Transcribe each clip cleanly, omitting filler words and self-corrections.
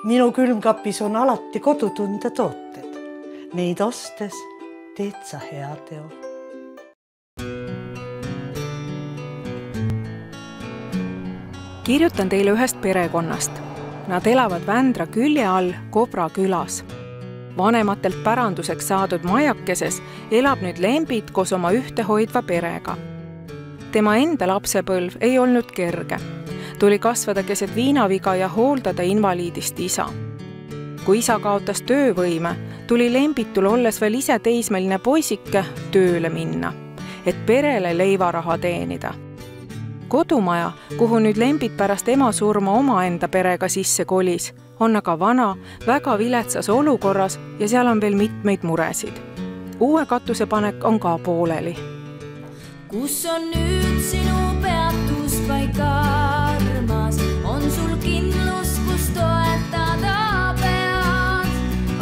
Minu külmkapis on alati kodutunde tooted. Neid ostes teed sa heateo. Kirjutan teile ühest perekonnast. Nad elavad Vändra külje all Kobra külas. Vanematelt päranduseks saadud majakeses elab nüüd Lembit koos oma ühtehoidva perega. Tema enda lapsepõlv ei olnud kerge. Tuli kasvada keset viinaviga ja hooldada invaliidist isa. Kui isa kaotas töövõime, tuli Lembitul olles veel ise teismeline poisike tööle minna, et perele leivaraha teenida. Kodumaja, kuhu nüüd Lembit pärast ema surma omaenda perega sisse kolis, on aga vana, väga viletsas olukorras ja seal on veel mitmeid muresid. Uue katusepanek on ka pooleli. Kus on nüüd sinu peatuspaik armas? On sul kindlus, kus toetada pead?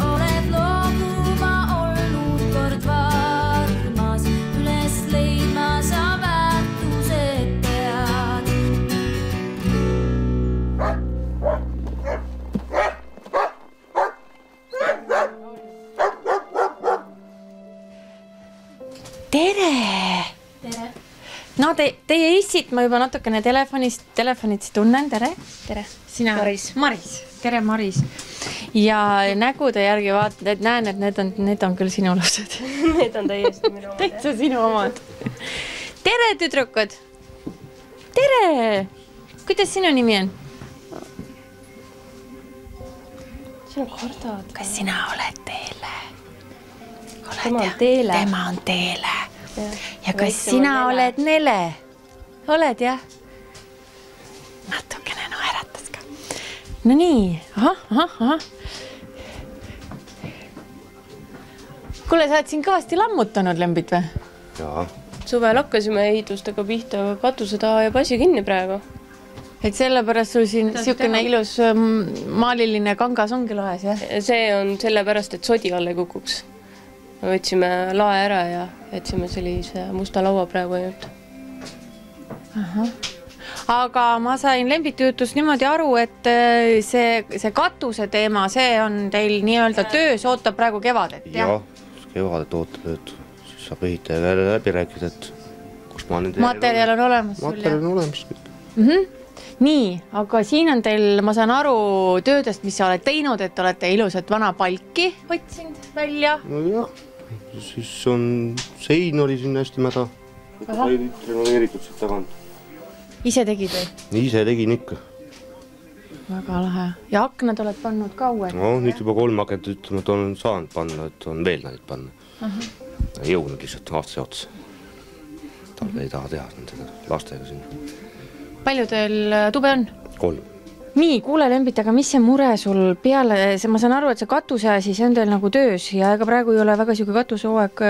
Oled loobuma olnud kord varmas, üles leidma sa väärtused pead. Tere! No teie issit ma juba natukene telefonitsi tunnen. Tere. Sina Maris. Tere Maris. Ja nägude järgi vaatad, et näen, et need on küll sinu lapsed. Need on täiesti minu omad. Täitsa sinu omad. Tere, tüdrukud. Tere. Kuidas sinu nimi on? Sina kardad. Kas sina oled Teele? Tema on Teele. Tema on Teele. Ja kas sina oled Nele? Oled, jah? Natukene naeratas ka. No nii. Aha. Kuule, sa oled siin kõvasti lammutanud, Lembit või? Jaa. Suvel hakkasime ehitustega pihta, aga katuse taha ja pasi kinni praegu. Et sellepärast sul siin siukene ilus maaliline kangas ongi laes, jah? See on sellepärast, et sodi alle kukuks. Me võtsime lae ära ja jätsime sellise musta laua praegu ainult. Aga ma sain Lembiti jutust niimoodi aru, et see katuse teema, see on teil nii-öelda töös, ootab praegu kevadet, jah? Jah, kevadet ootab, et siis saab ehitaja läbi rääkida, et kus ma nende... Materjal on olemas sul, jah? Materjal on olemas. Nii, aga siin on teil, ma saan aru töödest, mis sa oled teinud, et olete ilusat vana palki võtsinud välja. No jah, siis on sein oli siin hästi mäda. Renoveeritud siit tagant. Ise tegid või? Ise tegin ikka. Väga lahe. Ja aknad oled pannud ka uued? No, nüüd juba 3 akent ütlema, et olen saanud panna, et on veel neid panna. Ei jõudnud lihtsalt aastase otsa. Talve ei taha teha nende lastega siin. Palju teil tube on? 3. Nii, kuule Lembit, aga mis see mure sul peale, ma saan aru, et see katuseasi, see on teil nagu töös ja ega praegu ei ole väga siuke katusehoeg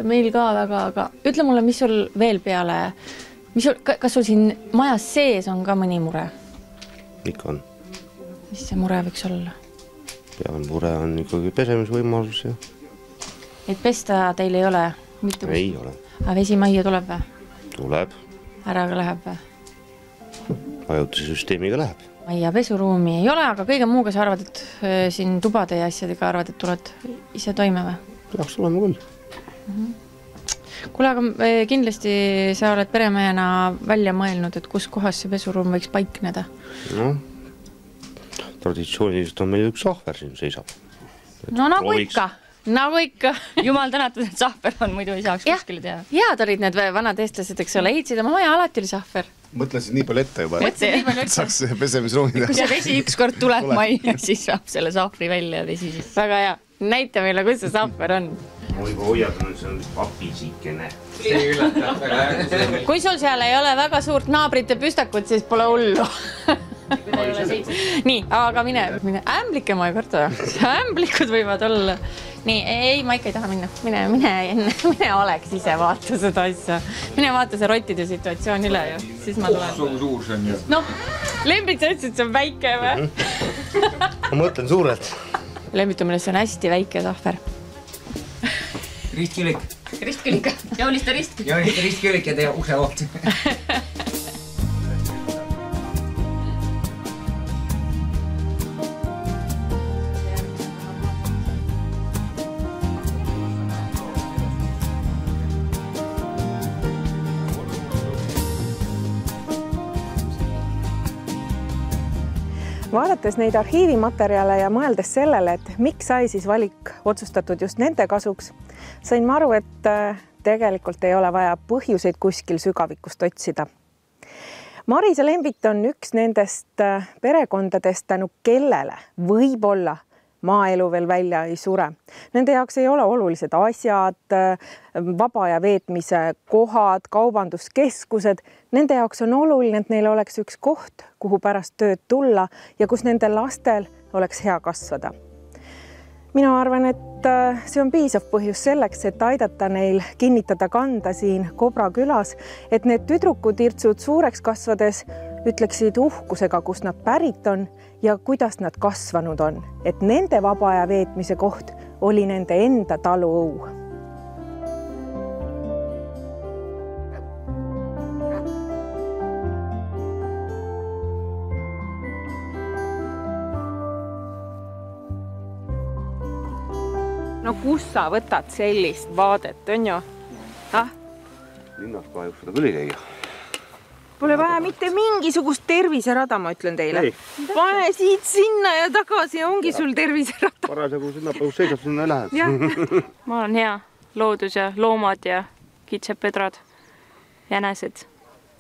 meil ka väga, aga ütle mulle, mis sul veel peale, kas sul siin majas sees on ka mõni mure? Ikka on. Mis see mure võiks olla? Peamure on ikkagi pesemisvõimalus ja... Et pesta teil ei ole? Ei ole. Aga vesimajja tuleb või? Tuleb. Ära ka läheb või? Ajutise süsteemiga läheb. Majja pesuruumi ei ole, aga kõige muuga sa arvad, et siin tubade ja asjadega arvad, et tuled ise toime või? Peaks olema küll. Kuule, aga kindlasti sa oled peremehena välja mõelnud, et kus kohas see pesuruum võiks paikneda? No, traditsiooniliselt on meil üks sahver siin seisab. No nagu ikka. Nagu ikka. Jumal tänatud, et sahver on, muidu ei saaks kuskile teha. Head olid need vanad eestlased, eks ole, ehitsid oma maja, alati oli sahver. Mõtlesin nii palju ette juba, et saaks pesemisruumi teha. Kui see vesi ükskord tuleb majja, siis saab selle sahvri välja ja vesi siis. Väga hea. Näita meile, kus see sahver on. Ma juba hoiatan, see on papisikene. Kui sul seal ei ole väga suurt naabrite püstakut, siis pole hullu. Nii, aga mine. Ämblike ma ei karta. Ämblikud võivad olla. Nii, ei, ma ikka ei taha minna. Mine oleks ise vaata seda asja. Mine vaata see rottide situatsioon üle ju. Siis ma tulen. Suur see on ju. Noh, Lembit sa ütlesid, see on väike või? Ma mõtlen suurelt. Lembit on millest see on hästi väike sahver. Ristkülik. Ristkülik. Joonista ristkülik. Joonista ristkülik ja tee ukse oht. Vaadates neid arhiivimaterjale ja mõeldes sellele, et miks sai siis valik otsustatud just nende kasuks, sain ma aru, et tegelikult ei ole vaja põhjuseid kuskil sügavikust otsida. Maris ja Lembit on üks nendest perekondadest, tänu kellele võib-olla maaelu veel välja ei sure. Nende jaoks ei ole olulised asjad, vaba aja veetmise kohad, kaubanduskeskused. Nende jaoks on oluline, et neil oleks üks koht, kuhu pärast tööd tulla ja kus nendel lastel oleks hea kasvada. Mina arvan, et see on piisav põhjus selleks, et aidata neil kinnitada kanda siin Kobra külas, et need tüdrukutirtsud suureks kasvades ütleksid uhkusega, kust nad pärit on ja kuidas nad kasvanud on, et nende vaba aja veetmise koht oli nende enda taluõu. No kus sa võtad sellist vaadet, on ju? Linnas kahjuks seda küll ei käia. Pole vaja mitte mingisugust terviserada, ma ütlen teile. Pane siit sinna ja tagasi ja ongi sul terviserada. Parasjagu sinna seisab, sinna ei lähe. Ma olen hea. Loodus ja loomad ja kitsepedrad, jänesed.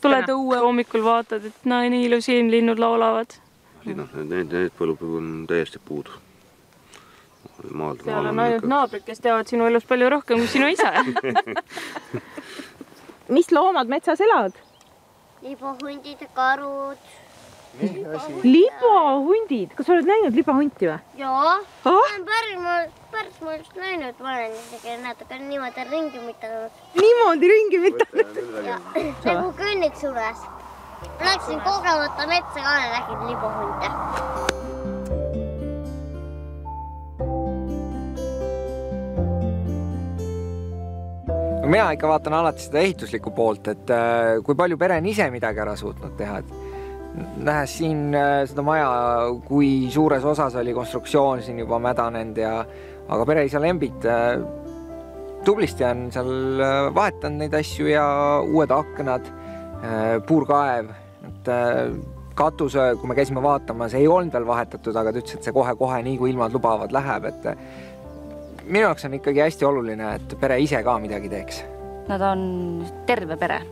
Tuled õue hommikul vaatad, et nii ilus linnud laulavad. Need põllupigu on täiesti puudu. Seal on ainult naabrid, kes teavad sinu elust palju rohkem kui sinu isa. Mis loomad metsas elavad? Libohundid ja karud. Libohundid? Kas sa oled näinud libahunti või? Joo. Olen päris ma just näinud. Ma olen isegi natuke niimoodi ringi mitanud. Niimoodi ringi mitanud? Nagu künniks juures. Läksin kogemata metsa ka ja nägin libohunte. Mina ikka vaatan alati seda ehituslikku poolt, et kui palju pere on ise midagi ära suutnud teha. Nähes siin seda maja, kui suures osas oli konstruktsioon siin juba mädanenud, aga pereisa Lembit tublisti on seal vahetanud neid asju ja uued aknad, puurkaev. Katuse, kui me käisime vaatama, see ei olnud veel vahetatud, aga ta ütles, et see kohe nii kui ilmad lubavad läheb. Minu jaoks on ikkagi hästi oluline, et pere ise ka midagi teeks. Nad on terve pere.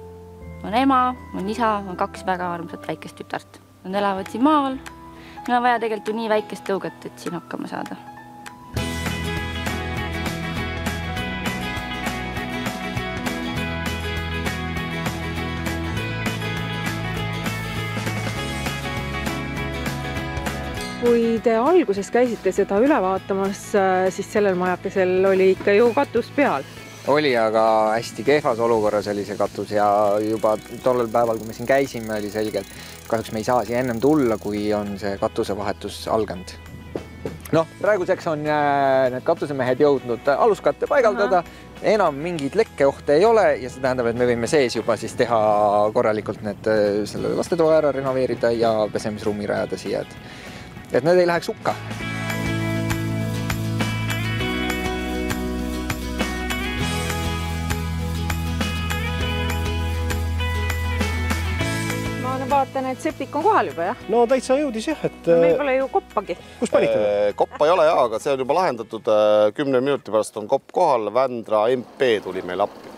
On ema, on isa, on 2 väga armsat väikest tütart. Nad elavad siin maal. Meil on vaja tegelikult ju nii väikest tõuget, et siin hakkama saada. Kui te alguses käisite seda üle vaatamas, siis sellel majakesel oli ikka ju katus peal. Oli, aga hästi kehvas olukorras oli see katus ja juba tollel päeval, kui me siin käisime, oli selgelt, kahjuks me ei saa siia ennem tulla, kui on see katusevahetus alganud. Praeguseks on need katusemehed jõudnud aluskatte paigaldada, enam mingid lekkeohte ei ole ja see tähendab, et me võime sees juba siis teha korralikult selle lastetoa ära renoveerida ja pesemisruumi rajada siia, et need ei läheks hukka. Ma vaatan, et septik on kohal juba, jah? No täitsa jõudis, jah. Meil pole ju koppagi. Kus panite? Koppa ei ole, aga see on juba lahendatud. 10 minuti pärast on kopp kohal. Vändra MP tuli meil appi.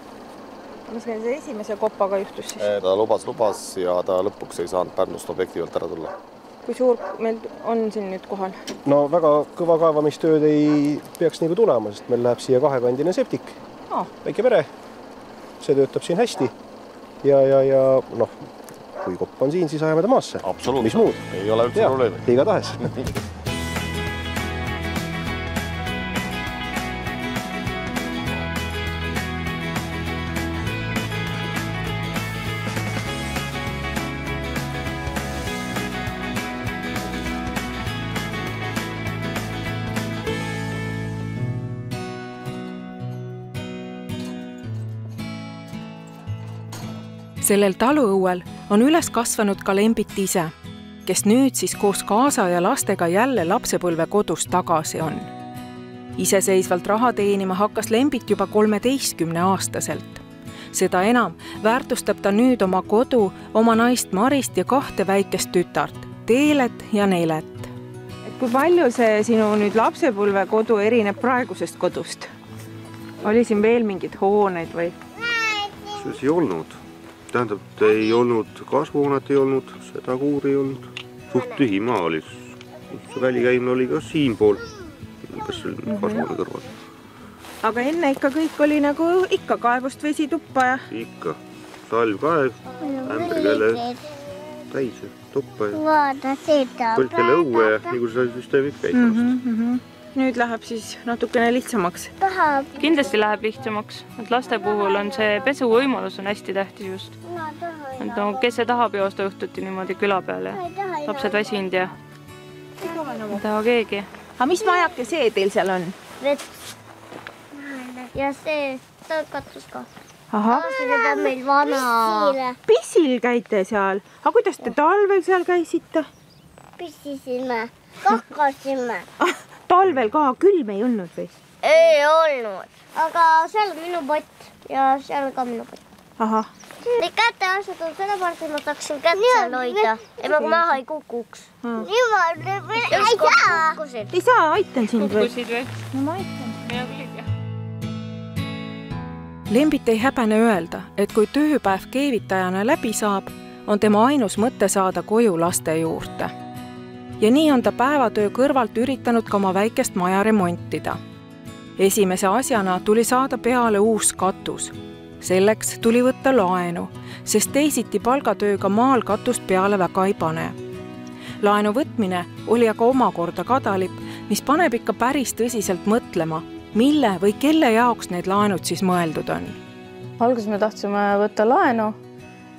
Ma sain see esimese koppaga juhtus siis? Ta lubas ja ta lõpuks ei saanud Pärnust objekti pealt ära tulla. Kui suur meil on siin nüüd kohal? No väga kõva kaevamistööd ei peaks nii kui tulema, sest meil läheb siia 2-kandine septik. Väike pere. See töötab siin hästi. Ja kui kopp on siin, siis ajame ta maasse. Absoluutselt. Mis muud? Ei ole üldse probleemi. Iga tahes. Sellel taluõuel on üles kasvanud ka Lembit ise, kes nüüd siis koos kaasa ja lastega jälle lapsepõlve kodus tagasi on. Iseseisvalt raha teenima hakkas Lembit juba 13-aastaselt. Seda enam väärtustab ta nüüd oma kodu, oma naist Marist ja 2 väikest tütart, Teelet ja Nelet. Kui palju see sinu nüüd lapsepõlve kodu erineb praegusest kodust? Oli siin veel mingid hooneid või? See ei olnud. Tähendab, ei olnud kasvuhoonet, ei olnud, seda kuuri ei olnud. Suht tühi maa oli. See välikäimine oli ka siinpool, kes kasvuhoone kõrval. Aga enne ikka kõik oli nagu ikka kaevust vesi tuppa ja? Ikka. Salvkaev, ämbrikele täis ja tuppa ja Vaata seda. põlkele õue ja nii kui see süsteem ikka käib. Nüüd läheb siis natukene lihtsamaks. Kindlasti läheb lihtsamaks. Et laste puhul on see pesuvõimalus on hästi tähtis just. No, kes see tahab joosta õhtuti niimoodi küla peale. Lapsed väsinud ja ei taha keegi. Aga mis majake see teil seal on? Vets. Ja see katus ka. Ahah. See on meil vana. Pissil käite seal. Aga kuidas te talvel seal käisite? Pissisime. Kakkasime. Talvel ka külm ei olnud või? Ei olnud. Aga seal on minu pott ja seal on ka minu pott. Ahah. Neid kätte asjad on sellepärast, et ma tahaksin kätt seal hoida. Et ma maha ei kukuks. Ei saa, aitan sind või? Kukkusid või? No ma aitan. Mina küll ei tea. Lembit ei häbene öelda, et kui tööpäev keevitajana läbi saab, on tema ainus mõte saada koju laste juurde. Ja nii on ta päevatöö kõrvalt üritanud ka oma väikest maja remontida. Esimese asjana tuli saada peale uus katus. Selleks tuli võtta laenu, sest teisiti palgatööga maal katust peale väga ei pane. Laenu võtmine oli aga omakorda kadalipp, mis paneb ikka päris tõsiselt mõtlema, mille või kelle jaoks need laenud siis mõeldud on. Alguses me tahtsime võtta laenu,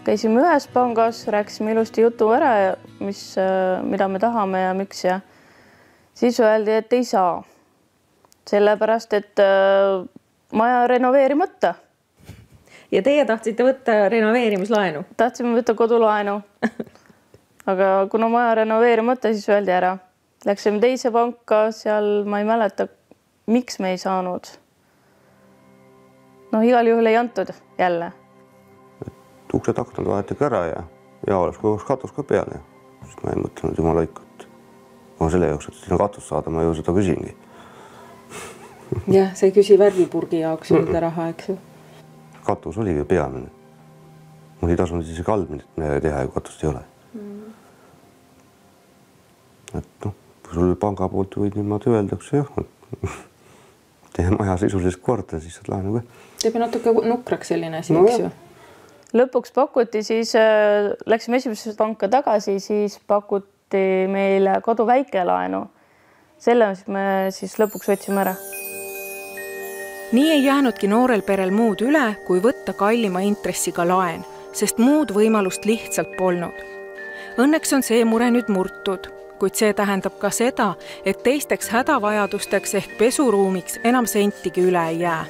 käisime ühes pangas, rääkisime ilusti jutu ära, mida me tahame ja miks ja siis öeldi, et ei saa. Sellepärast, et maja renoveerimata. Ja teie tahtsite võtta renoveerimislaenu? Tahtsime võtta kodulaenu. Aga kuna maja renoveerimata, siis öeldi ära. Läksime teise panka, seal ma ei mäleta, miks me ei saanud. No igal juhul ei antud jälle. Uksed aknad vahetagi ära ja oleks koos katus ka peale. Sest ma ei mõtlenud jumala ikut. Ma selle jaoks, et sinna katus saada, ma ju seda küsingi. Jah, see küsi värvipurgi jaoks juurde raha, eks ju? Katus oligi peamine. Mul ei tasunud siis kaldmine teha, kui katust ei ole. Et noh, kui sul panga poolt võid niimoodi öeldakse, jah, teie maja sisuliselt korda, siis saad laenu ka. Teeb natuke nukraks selline asi, eks ju? Lõpuks pakuti, siis läksime esimesest panka tagasi, siis pakuti meile kodu väikelaenu. Selle me siis lõpuks võtsime ära. Nii ei jäänudki noorel perel muud üle, kui võtta kallima intressiga laen, sest muud võimalust lihtsalt polnud. Õnneks on see mure nüüd murtud, kuid see tähendab ka seda, et teisteks hädavajadusteks ehk pesuruumiks enam sentigi üle ei jää.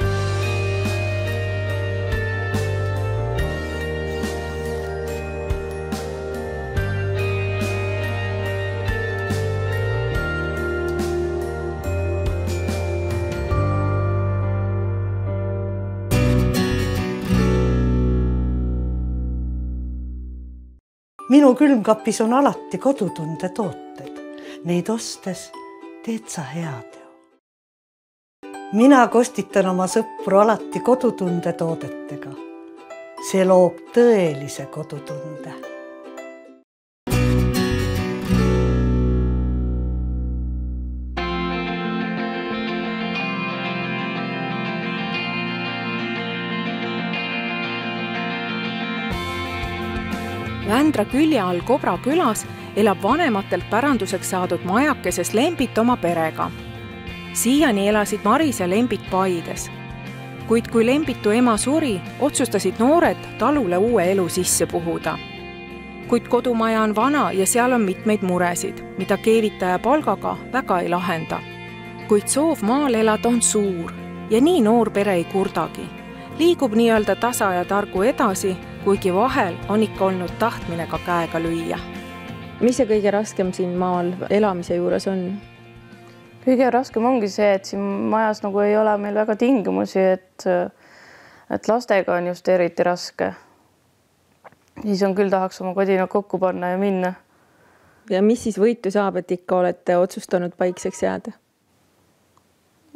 Minu külmkapis on alati kodutunde tooted. Neid ostes teed sa heateo. Mina kostitan oma sõpru alati kodutunde toodetega. See loob tõelise kodutunde. Vändra külje all Kobra külas elab vanematelt päranduseks saadud majakeses Lembit oma perega. Siiani elasid Maris ja Lembit Paides. Kuid kui Lembitu ema suri, otsustasid noored talule uue elu sisse puhuda. Kuid kodumaja on vana ja seal on mitmeid muresid, mida keevitaja palgaga väga ei lahenda. Kuid soov maal elada on suur ja nii noor pere ei kurdagi. Liigub nii-öelda tasa ja targu edasi, kuigi vahel on ikka olnud tahtmine ka käega lüüa. Mis see kõige raskem siin maal elamise juures on? Kõige raskem ongi see, et siin majas nagu ei ole meil väga tingimusi, et lastega on just eriti raske. Siis on küll tahaks oma kodina kokku panna ja minna. ja mis siis võitu saab, et ikka olete otsustanud paikseks jääda?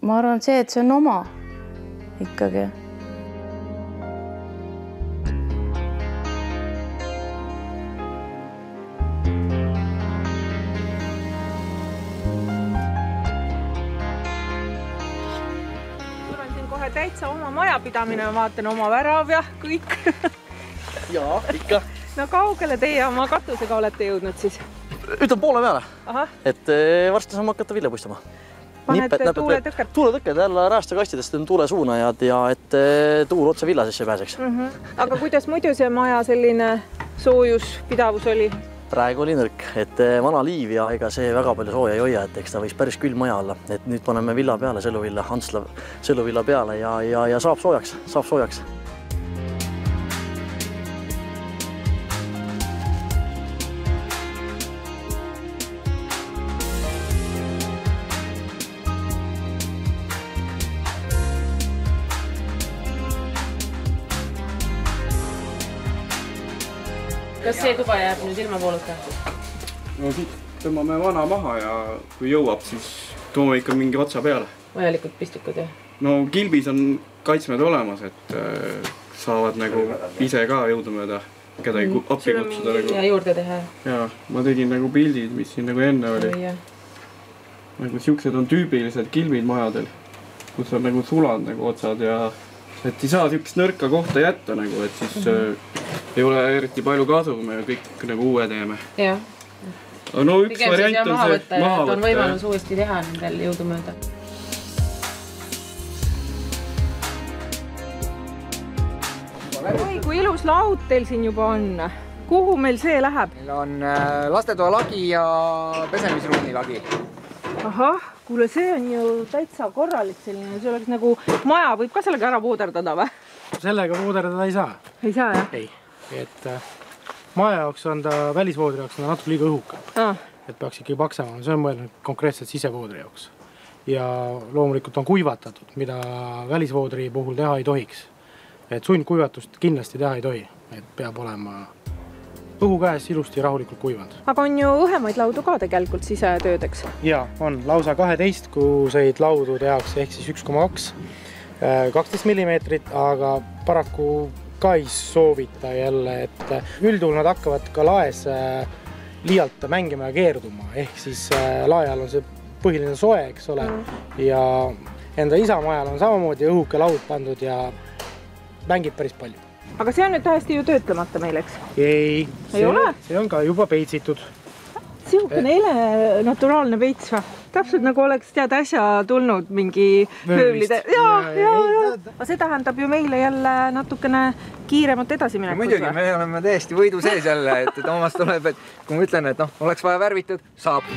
Ma arvan see, et see on oma ikkagi. Sul on siin kohe täitsa oma majapidamine, ma vaatan oma värav ja kõik. Jaa, ikka. No kaugele teie oma katusega olete jõudnud siis? Ütleme poole peale. Aha. Et varsti saame hakata vilja puistama. Panete tuuletõkked? Tuuletõkked jälle räästakastidest on tuulesuunajad ja et tuul otse villa sisse pääseks. Aga kuidas muidu see maja selline soojuspidavus oli? Praegu oli nõrk, et vana liiv ja ega see väga palju sooja ei hoia, et eks ta võiks päris külm maja olla. Et nüüd paneme villa peale, sõluvilla, Antsla sõluvilla peale ja saab soojaks. Kas see tuba jääb nüüd ilma vooluta? No siit tõmbame vana maha ja kui jõuab, siis toome ikka mingi otsa peale. Vajalikud pistikud, jah? No kilbis on kaitsmed olemas, et saavad nagu ise ka jõudumööda kedagi appi kutsuda. Ja juurde teha. Jaa, ma tegin nagu pildid, mis siin nagu enne oli. Nagu siuksed on tüübilised kilbid majadel, kus on nagu sulad nagu otsad ja et ei saa siukest nõrka kohta jätta nagu, et siis ei ole eriti palju kasu, kui me kõik nagu uue teeme. Jah. No üks variant on see maha võtta. On võimalus uuesti teha nendel jõudumööda. Oi, kui ilus laud teil siin juba on. Kuhu meil see läheb? Meil on lastetoa lagi ja pesemisruumi lagi. Ahah, kuule, see on ju täitsa korralik selline. See oleks nagu maja võib ka sellega ära vooderdada või? Sellega vooderdada ei saa. Ei saa, jah? Ei. Et maja jaoks on ta, välisvoodri jaoks on ta natuke liiga õhukam. Et peaks ikkagi paksema. See on mõelnud konkreetselt sisevoodri jaoks. Ja loomulikult on kuivatatud, mida välisvoodri puhul teha ei tohiks. Et sundkuivatust kindlasti teha ei tohi. Et peab olema õhu käes ilusti rahulikult kuivanud. Aga on ju õhemaid laudu ka tegelikult sisetöödeks? Jaa, on lausa 12-kuuseid laudu tehakse ehk siis 1,2, 12 millimeetrit, aga paraku ka ei soovita jälle, et üldjuhul nad hakkavad ka laes liialt mängima ja keerduma, ehk siis laajal on see põhiline soe, eks ole, ja enda isamajal on samamoodi õhuke laud pandud ja mängib päris palju. Aga see on nüüd tähesti ju töötlemata meil, eks? Ei ole? See on ka juba peitsitud. Sihukene naturaalne peits või? Täpselt nagu oleks tead äsja tulnud mingi mööblide. Aga see tähendab ju meile jälle natukene kiiremat edasiminekut. Muidugi, me oleme täiesti võidu sees jälle, et Toomas tuleb, et kui ma ütlen, et oleks vaja värvitud, saab.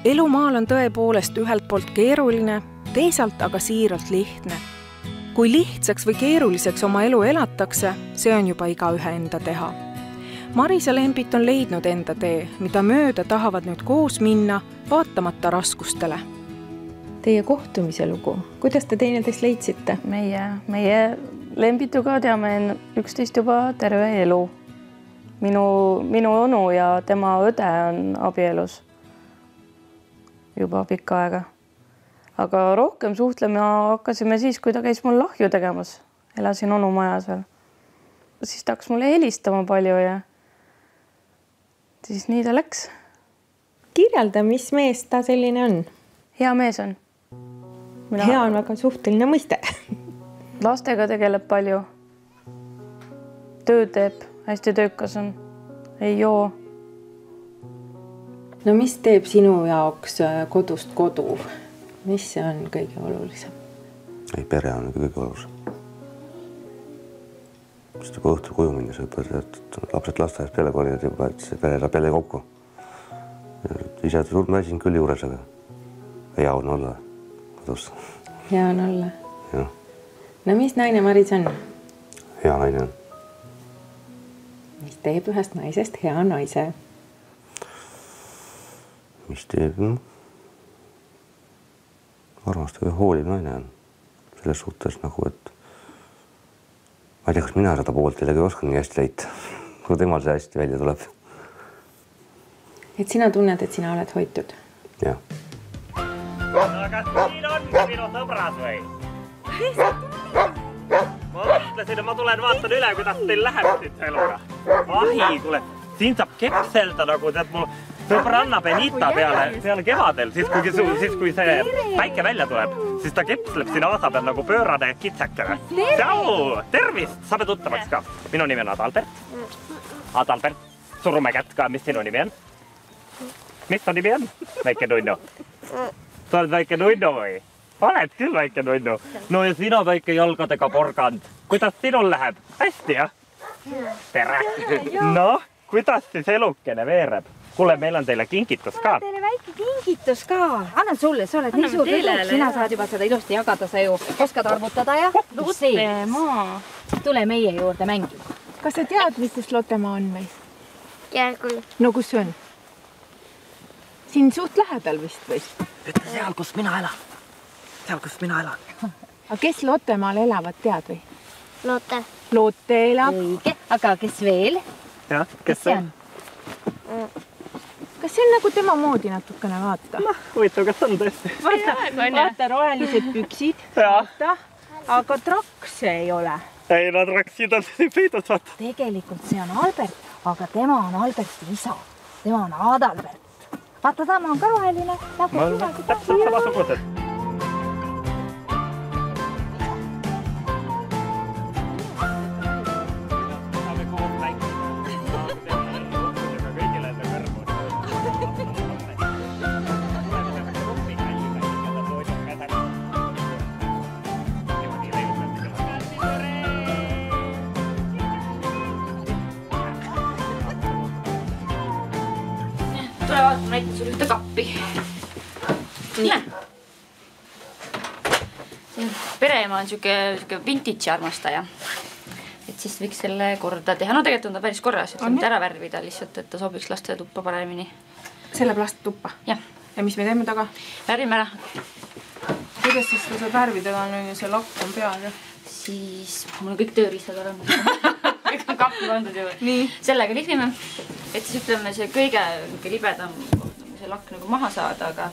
Elu maal on tõepoolest ühelt poolt keeruline, teisalt aga siiralt lihtne. Kui lihtsaks või keeruliseks oma elu elatakse, see on juba igaühe enda teha. Maris ja Lembit on leidnud enda tee, mida mööda tahavad nüüd koos minna, vaatamata raskustele. Teie kohtumise lugu, kuidas te teineteist leidsite? Meie Lembituga teame üksteist juba terve elu. Minu onu ja tema õde on abielus juba pikka aega. Aga rohkem suhtlema hakkasime siis, kui ta käis mul lahju tegemas. Elasin onu majas veel. Siis ta hakkas mulle helistama palju ja siis nii ta läks. Kirjelda, mis mees ta selline on? Hea mees on. Hea on väga suhteline mõiste. Lastega tegeleb palju. Tööd teeb, hästi töökas on. Ei joo. No mis teeb sinu jaoks kodust kodu? Mis see on kõige olulisem? Ei, pere on kõige olulisem. Sest juba õhtul koju minnes õppad, et lapsed lasteaias peale kolivad juba, et see pere saab jälle kokku. Ise suurt mäsin küll juures, aga hea on olla kodus. Hea on olla? Jah. No mis naine Maris on? Hea naine on. Mis teeb ühest naisest hea naise? Mis teeb? Armastav ja hooliv naine on selles suhtes nagu, et ma ei tea, kas mina seda poolt jällegi oskan nii hästi leita, kui temal see hästi välja tuleb. Et sina tunned, et sina oled hoitud? Jah. Aga siin ongi minu sõbras või? Ma mõtlesin, et ma tulen vaatan üle, kuidas teil läheb siit eluga. Ahi, kuule, siin saab kepselda nagu, tead mul sõbranna Benita peale kevadel, siis kui see päike välja tuleb, siis ta kepsleb siin aasa peal nagu pöörane kitsakene. Tšau! Tervist! Saame tuttavaks ka. Minu nimi on Adalbert. Adalbert, surume kätt ka, mis sinu nimi on? Mis ta nimi on? Väike nunnu. Sa oled väike nunnu või? Oled küll väike nunnu. No ja sina väike jalgadega porgand. Kuidas sinul läheb? Hästi, jah? Tere! Noh, kuidas siis elukene veereb? Kuule, meil on teile kingitus ka. Teile väike kingitus ka. Annan sulle, sa oled nii suur rõõm. Sina saad juba seda ilusti jagada, sa ju oskad arvutada ja Lottemaa. Tule meie juurde mängima. Kas sa tead, mis kus Lottemaa on või? Ja küll. No kus see on? Siin suht lähedal vist või? Ütle seal, kus mina elan. Seal, kus mina elan. Aga kes Lottemaal elavad, tead või? Lotte. Lotte elab. Õige. Aga kes veel? Ja, kes see on? Kas see on nagu tema moodi natukene vaata? Huvitav, kas on tõesti? Vaata rohelised püksid, vaata, aga trakse ei ole. Ei, no traksid on siin peidus, vaata. Tegelikult see on Albert, aga tema on Alberti isa. Tema on Adalbert. Vaata, tema on ka roheline. Ma olen täpselt samasugused. Tule vaata, ma näitan sulle ühte kappi. Nii. Pereema on siuke vintage armastaja. Et siis võiks selle korda teha. No tegelikult on ta päris korras, et mitte ära värvida lihtsalt, et ta sobiks laste tuppa paremini. See läheb laste tuppa? Jah. Ja mis me teeme taga? Värvime ära. Kuidas siis ta saab värvida, ta on see lakk on peal? Siis mul on kõik tööriistad olemas. Kõik on kappi pandud ju. Sellega lihvime. Et siis ütleme, see kõige libedam see lakk nagu maha saada, aga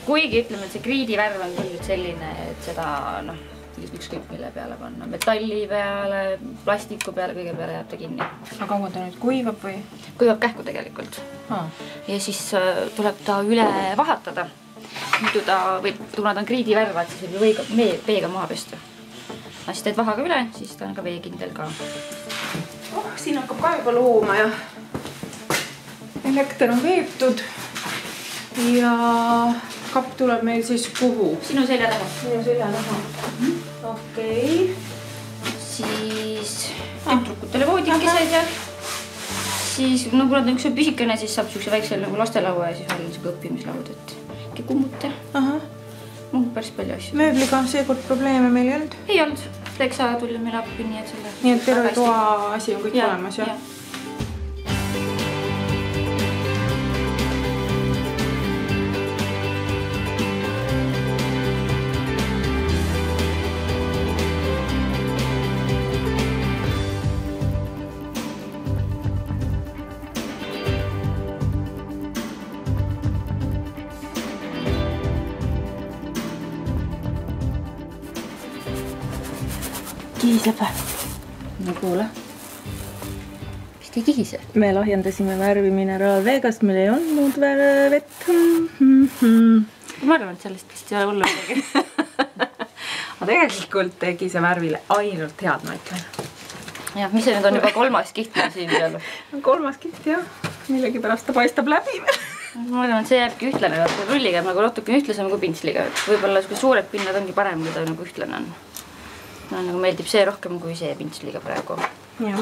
kuigi ütleme, et see kriidivärv on küll selline, et seda ükskõik mille peale panna. Metalli peale, plastiku peale, kõige peale jääb ta kinni. Aga kaua ta nüüd kuivab või? Kuivab kähku tegelikult. Ja siis tuleb ta üle vahatada. Muidu ta võib, kuna ta on kriidivärvad, siis võib veega maha pesta. Siis teed vahaga üle, siis ta on ka veekindel ka. Siin hakkab ka juba looma ja elekter on veetud ja kapp tuleb meil siis kuhu? Sinu selja taha. Sinu selja taha. Okei. Siis tüdrukutele voodikesed ja siis, no kui nad on üks püsikene, siis saab siukse väikse nagu lastelaua ja siis veel siuke õppimislaud, et kummut ja päris palju asju. Mööbliga seekord probleeme meil ei olnud? Ei olnud. Leksa tuli meil appi, nii et selle... Nii et terve toa asi on kõik olemas, jah? Kihiseb või? No kuule. Mis te kihise? Me lahjendasime värvi mineraalveegast, meil ei olnud vett. Ma arvan, et sellest vist ei ole hullu midagi. Aga tegelikult tegi see värvile ainult head, ma ütlen. Jah, mis see nüüd on juba kolmas kiht siin peal? Kolmas kiht, jah. Millegipärast ta paistab läbi. Ma arvan, et see jääbki ühtlane. Rulliga jääb nagu natukene ühtlasem kui pintsliga. Võib-olla suured pinnad ongi parem, kui ta nagu ühtlane on. Nagu meeldib see rohkem kui see pintsliga praegu. Jah.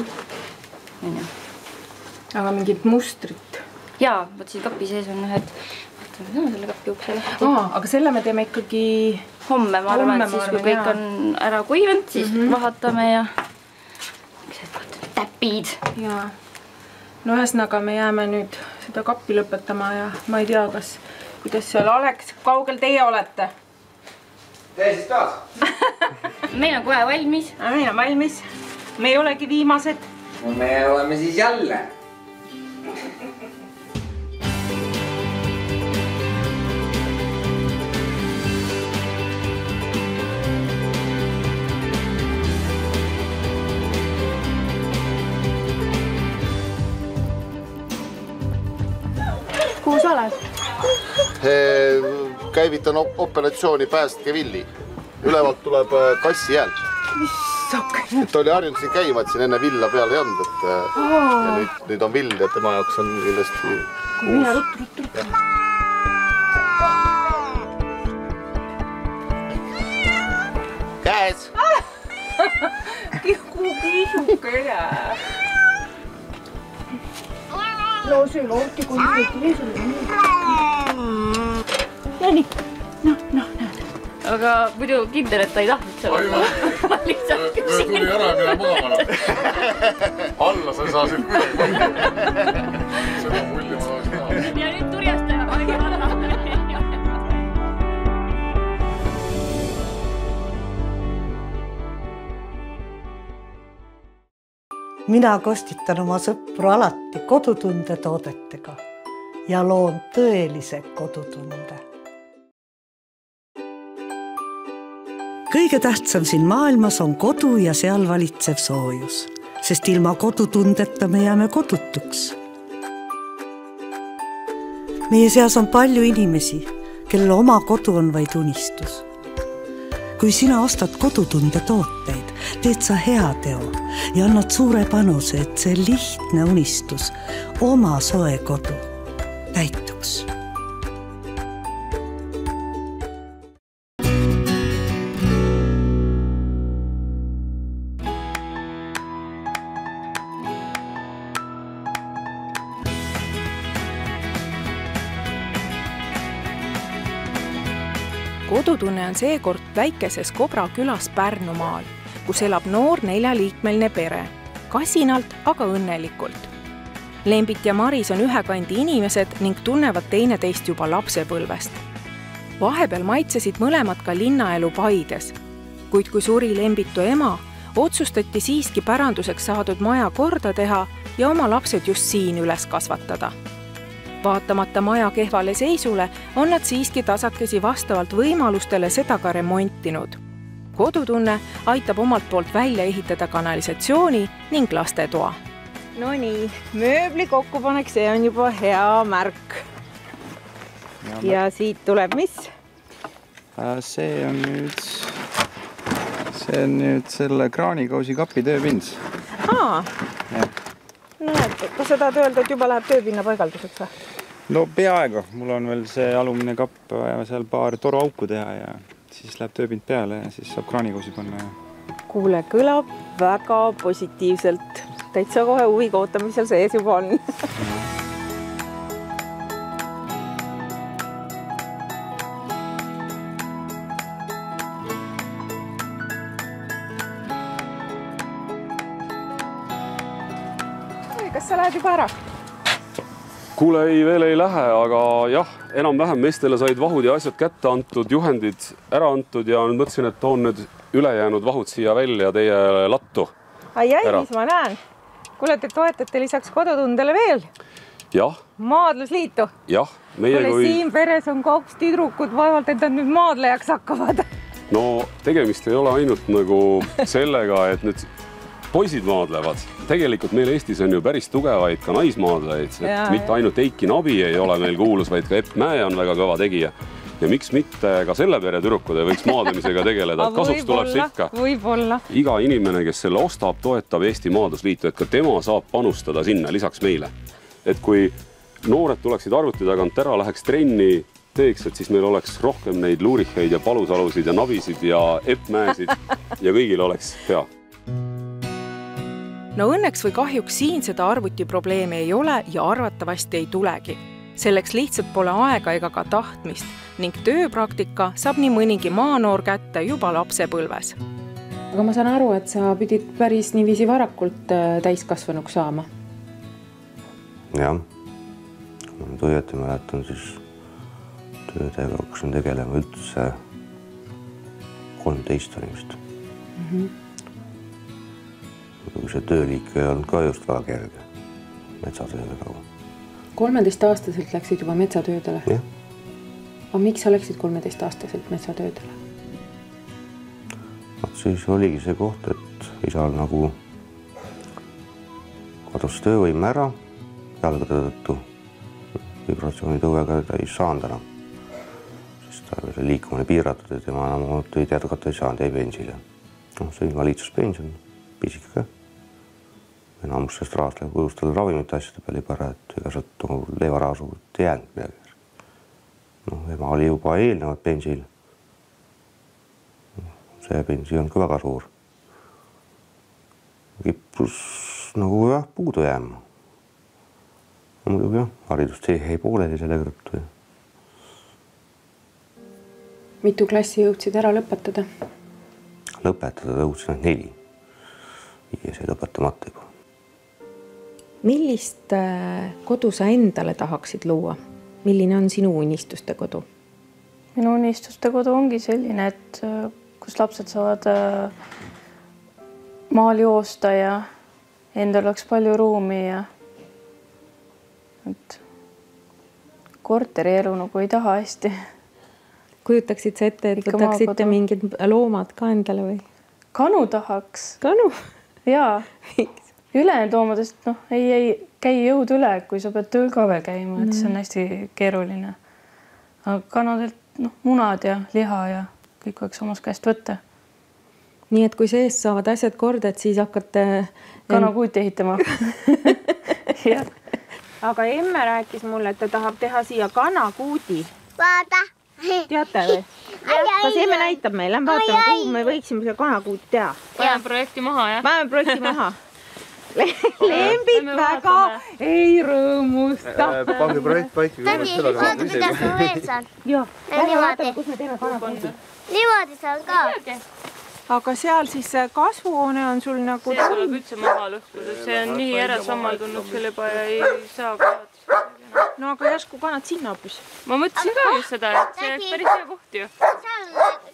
Aga mingit mustrit? Jaa, võt siin kapi sees on ühed. Vaatame selle kapi uksele. Aga selle me teeme ikkagi... Homme, ma arvan, et siis kui kõik on ära kuivend, siis vahatame ja... Täpid. no ühesõnaga me jääme nüüd seda kappi lõpetama ja ma ei tea, kuidas seal oleks. Kaugel teie olete? Tee siis taas. Meil on kohe valmis. Meil on valmis. Me ei olegi viimased. No me oleme siis jälle. Kuhu sa oled? Käivitan operatsiooni Päästke Villi. Ülevalt tuleb kassi hääl. Et oli harjunud siin käima, et siin enne villa peale ei olnud. Ja nüüd on vill ja tema jaoks on kindlasti uus. Ruttu. Käes! Kihuke jää. No see looti, kui nüüd Nonii, Aga muidu kindel, et ta ei tahtnud seda. Ma lihtsalt küsin. Tuli ära ja mine magama. Alla sa ei saa siin kuidagi. Seda mulli ma oleks näha. Ja nüüd turjastaja vaigi alla. Mina kostitan oma sõpru alati kodutunde toodetega ja loon tõelise kodutunde. Kõige tähtsam siin maailmas on kodu ja seal valitsev soojus, sest ilma kodutundeta me jääme kodutuks. Meie seas on palju inimesi, kellel oma kodu on vaid unistus. Kui sina ostad kodutunde tooteid, teed sa hea teo ja annad suure panuse, et see lihtne unistus, oma soe kodu, täituks. Kodutunne on seekord väikeses Kobra külas Pärnumaal, kus elab noor 4-liikmeline pere. Kasinalt, aga õnnelikult. Lembit ja Maris on ühe kandi inimesed ning tunnevad teineteist juba lapsepõlvest. Vahepeal maitsesid mõlemad ka linnaelu Paides. Kuid kui suri Lembitu ema, otsustati siiski päranduseks saadud maja korda teha ja oma lapsed just siin üles kasvatada. Vaatamata maja kehvale seisule on nad siiski tasakesi vastavalt võimalustele seda ka remontinud. Kodutunne aitab omalt poolt välja ehitada kanalisatsiooni ning lastetoa. No nii, mööbli kokkupanek, see on juba hea märk. Ja siit tuleb mis? See on nüüd selle kraanikausi kapi tööpind. No, kas sa tahad öelda, et juba läheb tööpinna paigalduseks või? No peaaegu. Mul on veel see alumine kapp ja seal paar toruauku teha ja siis läheb tööpind peale ja siis saab kraanikausi panna. Kuule, kõlab väga positiivselt. Täitsa kohe huviga ootame, mis seal sees juba on. Kas sa lähed juba ära? Kuule, veel ei lähe, aga jah, enam-vähem meestele said vahud ja asjad kätte antud, juhendid ära antud ja mõtlesin, et toon nüüd ülejäänud vahud siia välja teie lattu. Ai, mis ma näen. Kuule, te toetate lisaks kodutundele veel? Jah. Maadlusliitu? Jah. Kuule, siin peres on 2 tüdrukut, vaevalt, et nad nüüd maadlejaks hakkavad. No tegemist ei ole ainult nagu sellega, et nüüd poisid maadlevad. Tegelikult meil Eestis on ju päris tugevaid ka naismaadlejaid. Mitte ainult Eiki Nabi ei ole meil kuulus, vaid ka Epp Mäe on väga kõva tegija. Ja miks mitte ka selle pere tüdrukud ei võiks maadlemisega tegeleda, et kasuks tuleb see ikka. Võib-olla. Iga inimene, kes selle ostab, toetab Eesti Maadlusliitu, et ka tema saab panustada sinna lisaks meile. Et kui noored tuleksid arvuti tagant ära, läheks trenni, teeks, et siis meil oleks rohkem neid luuriheid ja palusalusid ja nabisid ja Epp Mäesid ja kõigil oleks hea. No õnneks või kahjuks siin seda arvutiprobleemi ei ole ja arvatavasti ei tulegi. Selleks lihtsalt pole aega ega ka tahtmist ning tööpraktika saab nii mõnigi maanoor kätte juba lapsepõlves. Aga ma saan aru, et sa pidid päris niiviisi varakult täiskasvanuks saama. jah, kui ma nüüd õieti mäletan, siis töödega hakkasin tegelema üldse 13 oli vist. See tööliik ei olnud ka just väga kerge metsatööde nagu. 13-aastaselt läksid juba metsatöödele? Jah. Aga miks sa läksid 13-aastaselt metsatöödele? Siis oligi see koht, et isal nagu kadus töövõime ära jalgade tõttu. Vibratsioonitõuega ta ei saanud enam. Siis ta oli liikumine piiratud ja tema enam tööd jätkata ei saanud, jäi pensiile. See invaliidsuspension, pisik ka. Enamus sest rahast läheb kujustada ravimite asjade peale ei pära, et ega sealt leevaraasu ei jäänud midagi. Ema oli juba eelnevad pensiil. See pensi on ka väga suur. Kippus nagu jah, puudu jääma. Muidugi jah, haridust ei pooleli selle tõttu. Mitu klassi jõudsid ära lõpetada? Lõpetada jõudsin 4. 5 sai lõpetamata juba. Millist kodu sa endale tahaksid luua? Milline on sinu unistuste kodu? Minu unistuste kodu ongi selline, et kus lapsed saavad maal joosta ja endal oleks palju ruumi ja et korterielu nagu ei taha hästi. Kujutaksid sa ette, et võtaksite mingid loomad ka endale või? Kanu tahaks. Kanu? Jaa. Ülejäänud loomadest ei käi jõud üle, kui sa pead tööl ka veel käima, et see on hästi keeruline. Aga kanadelt munad ja liha ja kõik võiks omast käest võtta. Nii et kui seest saavad asjad korda, et siis hakkate kanakuuti ehitama. Aga emme rääkis mulle, et ta tahab teha siia kanakuudi. Vaata. Teate või? Kas emme näitab meil? Lähme vaatama, kuhu me võiksime siia kanakuud teha. Panen projekti maha, jah? Panen projekti maha. Lembit väga ei rõõmusta. Pange projekt paika. Tädi, vaata, kuidas ma veel saan. Joo, lähme vaatame, kus me teeme kanakuudi. Niimoodi saan ka. Aga seal siis kasvuhoone on sul nagu... See tuleb üldse maha lõhkuda. See on nii järel sammaldunud seal juba ja ei saa kanad. No aga järsku kanad sinna hoopis. Ma mõtlesin ka just seda, et see oleks päris hea koht ju. Seal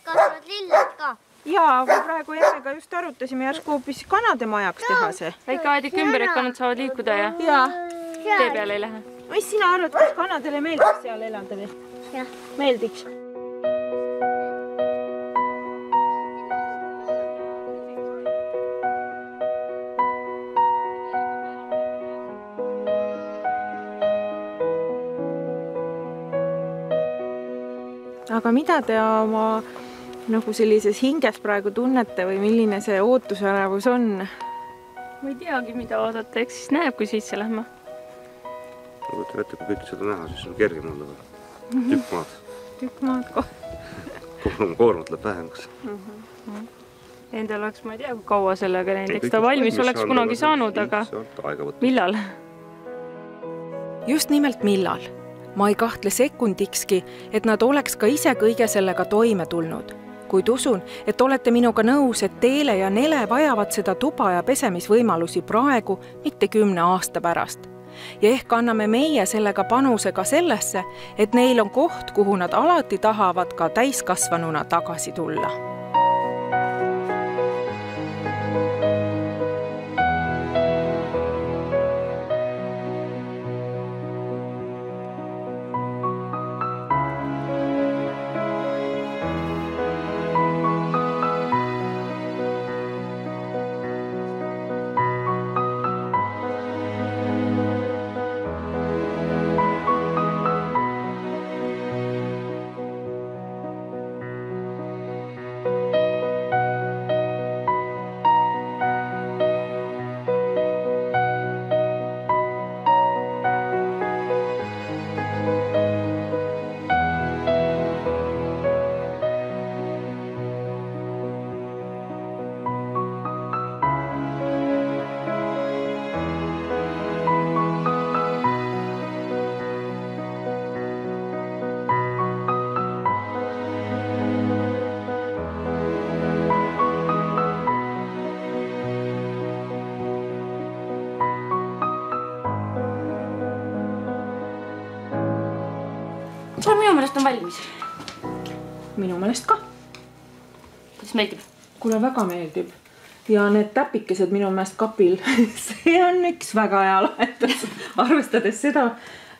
kasvavad lilled ka. Jaa, aga praegu emmega just arutasime järsku hoopis kanade majaks teha see. Väike aedik ümber, et kanad saavad liikuda ja tee peale ei lähe. Mis sina arvad, kas kanadele meeldiks seal elada või? Jah. Meeldiks? Aga mida te oma nagu sellises hinges praegu tunnete või milline see ootusärevus on? Ma ei teagi, mida oodata, eks siis näeb, kui sisse lähme. Kui kõik seda näha, siis on kergem olla või? Tükk maad. Tükk maad kohe. Koormat läheb vähemaks. Endal oleks, ma ei tea, kui kaua sellega läinud. Eks ta valmis oleks kunagi saanud, aga millal? Just nimelt millal? Ma ei kahtle sekundikski, et nad oleks ka ise kõige sellega toime tulnud. Kuid usun, et olete minuga nõus, et Teele ja Nele vajavad seda tuba ja pesemisvõimalusi praegu, mitte 10 aasta pärast. Ja ehk anname meie sellega panuse ka sellesse, et neil on koht, kuhu nad alati tahavad ka täiskasvanuna tagasi tulla. see minu meelest on valmis. Minu meelest ka. Kuidas meeldib? Kuule, väga meeldib. Ja need täpikesed minu meelest kapil, see on üks väga hea lahendus. Arvestades seda,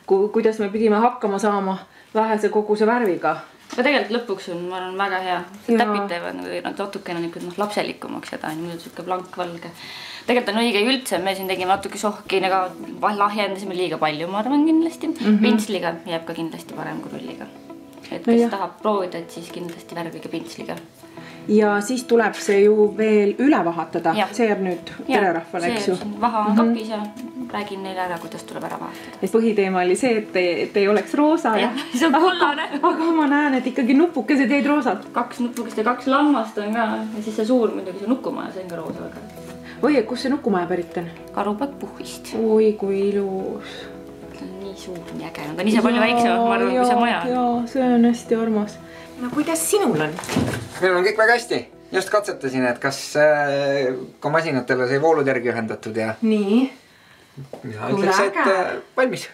kuidas me pidime hakkama saama vähese koguse värviga. Aga tegelikult lõpuks on, ma arvan, väga hea. Täpid teevad natukene lapselikumaks seda, muidu siuke blank valge. Tegelikult on õige üldse, me siin tegime natuke sohki, lahjendasime liiga palju, ma arvan kindlasti. Pintsliga jääb ka kindlasti parem kui rulliga. Et kes tahab proovida, et siis kindlasti värvige pintsliga. Ja siis tuleb see ju veel üle vahatada. See jääb nüüd tererahvale, eks ju? Vaha on kapis ja räägin neile ära, kuidas tuleb ära vahatada. Et põhiteema oli see, et ei oleks roosa. See on kollane. Aga ma näen, et ikkagi nupukesed jäid roosad. 2 nupukest ja 2 lammast on ka. Ja siis see suur muidugi, see nukumaja, see on ka roosa. Oi, kus see nukumaja pärit on? Karupäev Puhvist. Oi, kui ilus. See on nii suur, nii äge. Ta on ise palju väiksem, ma arvan, kui see maja. Jaa, see on hästi armas. No kuidas sinul on? Meil on kõik väga hästi. Just katsetasin, et kas ka masinatele sai voolud järgi ühendatud ja... Nii. Mina ütleks, et valmis.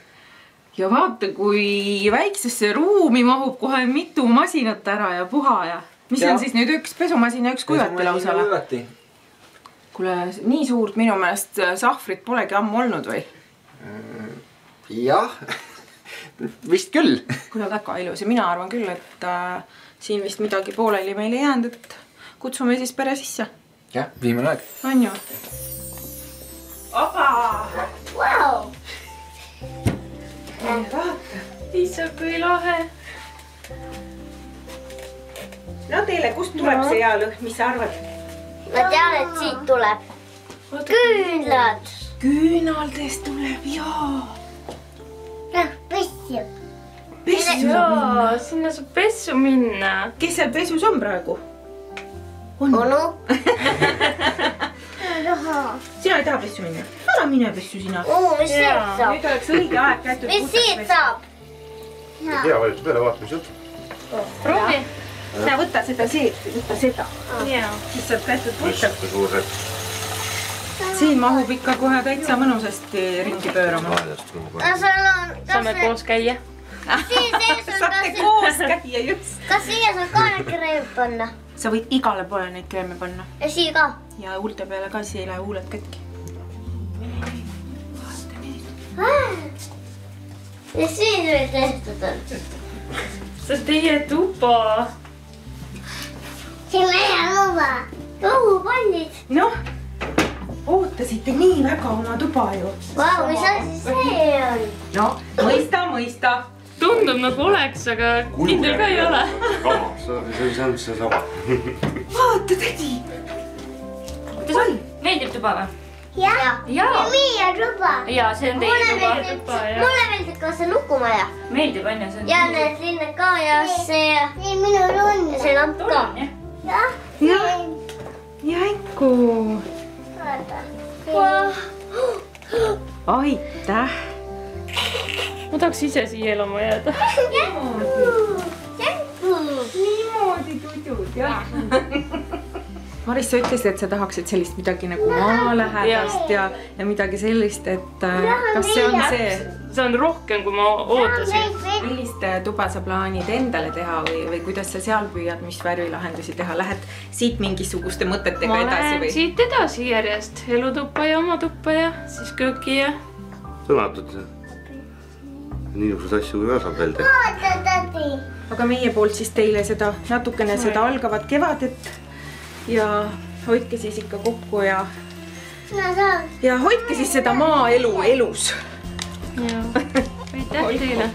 Ja vaata, kui väiksesse ruumi mahub kohe mitu masinat ära ja puha ja... Mis on siis nüüd üks pesumasin ja üks kuivati lausale? Kuule, nii suurt minu meelest sahvrit polegi ammu olnud või? Jah, vist küll. Kuule, väga ilus ja mina arvan küll, et siin vist midagi pooleli meil ei jäänud, et kutsume siis pere sisse. Jah, viimane aeg. On ju. Opa! Wow! Vaata. Isa, kui lahe. No teile, kust tuleb see hea lõhn, mis sa arvad? Ma tean, et siit tuleb. Küünlad. Küünaldest tuleb, jaa. Pessu. Pessu jaa, sinna saab pessu minna. Kes seal pessus on praegu? Onu. Sina ei taha pessu minna? Ära mine pessu sina. Mis siit saab? Nüüd oleks õige aeg käitud. Mis siit saab? Hea valitsus peale, vaatame sealt. Proovi. Sina võta seda seet, võta seda. Siis saab käitud puhtalt. Siin mahub ikka kohe täitsa mõnusasti ringi pöörama. Saame koos käia. Saate koos käia just. Kas siia saab ka need kreemid panna? Sa võid igale poole neid kreeme panna. Ja siia ka? Ja huulte peale ka, siia ei lähe huuled kätki. Ja siin veel tehtud on? See on teie tuba. See on meie luba. Õhupallid. Noh, ootasite nii väga oma tuba ju. Vau, mis asi see on? No, mõista. Tundub nagu oleks, aga kindel ka ei ole. See on see sama. Vaata, tädi. Kuidas on? Meeldib tuba või? Jaa. Meie tuba. Jaa, see on teie tuba. Mulle meeldib ka see nukumaja. Meeldib, on ju? Ja need linnad ka ja see... Nii minul on. See lamp ka. Jah. Jänku. Aitäh. Ma tahaks ise siia elama jääda. Niimoodi tudud, jah. Maris, sa ütlesid, et sa tahaksid sellist midagi nagu maalähedast ja midagi sellist, et kas see on see? See on rohkem, kui ma ootasin. Millist tuba sa plaanid endale teha või kuidas sa seal püüad, mis värvilahendusi teha? Lähed siit mingisuguste mõtetega edasi või? Ma lähen siit edasi järjest. Elutuppa ja oma tuppa ja siis kööki ja... Sõnatud. Niisugused asju kui saab veel teha. Aga meie poolt siis teile seda natukene seda algavat kevadet ja hoidke siis ikka kokku ja hoidke siis seda maaelu elus. Aitäh teile.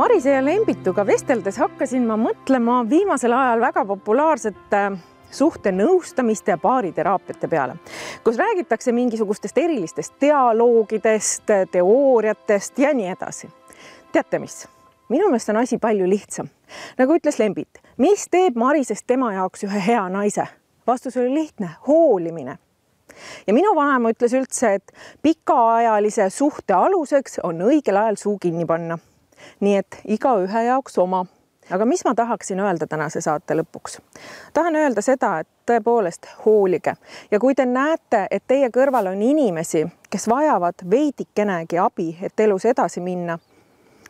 Marise ja Lembituga vesteldes hakkasin ma mõtlema viimasel ajal väga populaarsete suhtenõustamiste ja baariteraapiate peale, kus räägitakse mingisugustest erilistest dialoogidest, teooriatest ja nii edasi. Teate mis? Minu meelest on asi palju lihtsam. Nagu ütles Lembit, mis teeb Marisest tema jaoks ühe hea naise? Vastus oli lihtne, hoolimine. Ja minu vanaema ütles üldse, et pikaajalise suhte aluseks on õigel ajal suu kinni panna. Nii et iga ühe jaoks oma. Aga mis ma tahaksin öelda tänase saate lõpuks? Tahan öelda seda, et tõepoolest hoolige. Ja kui te näete, et teie kõrval on inimesi, kes vajavad veidikenegi abi, et elus edasi minna,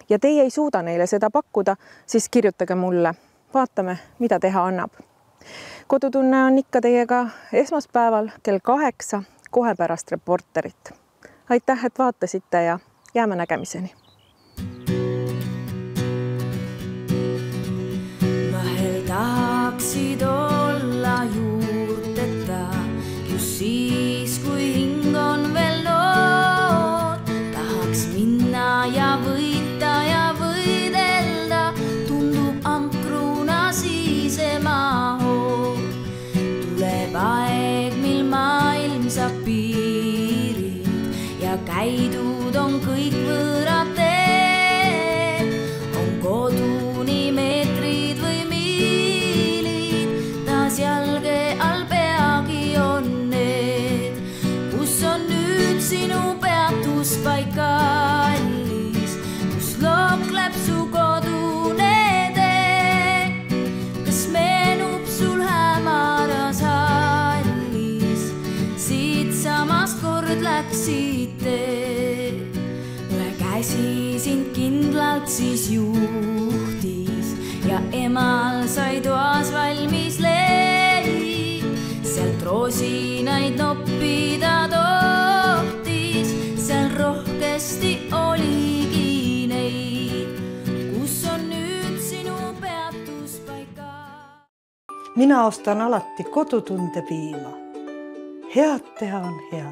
ja teie ei suuda neile seda pakkuda, siis kirjutage mulle. Vaatame, mida teha annab. Kodutunne on ikka teiega esmaspäeval kell 8 kohe pärast Reporterit. Aitäh, et vaatasite ja jääme nägemiseni. Tahaksid olla juurteta, just siis, kui hing on veel noor. Tahaks minna ja võita ja võidelda, tundub ankruna siisema hoog. Tuleb aeg, mil maailm saab piirid ja käidud on kõik võõrad teed. On koduni meetrid või jalge all peagi on need, kus on nüüd sinu peatuspaik kallis, kus lookleb su kodune tee. Kas meenub sul hämaras hallis, siit samast kord läksite? Ole käsi sind kindlalt siis juhtis ja emal sai toas valmis leib. Sealt roosinaid noppida tohtis, seal rohkesti oligi neid, kus on nüüd sinu peatuspaika. Mina ostan alati kodutunde piima. Head teha on hea.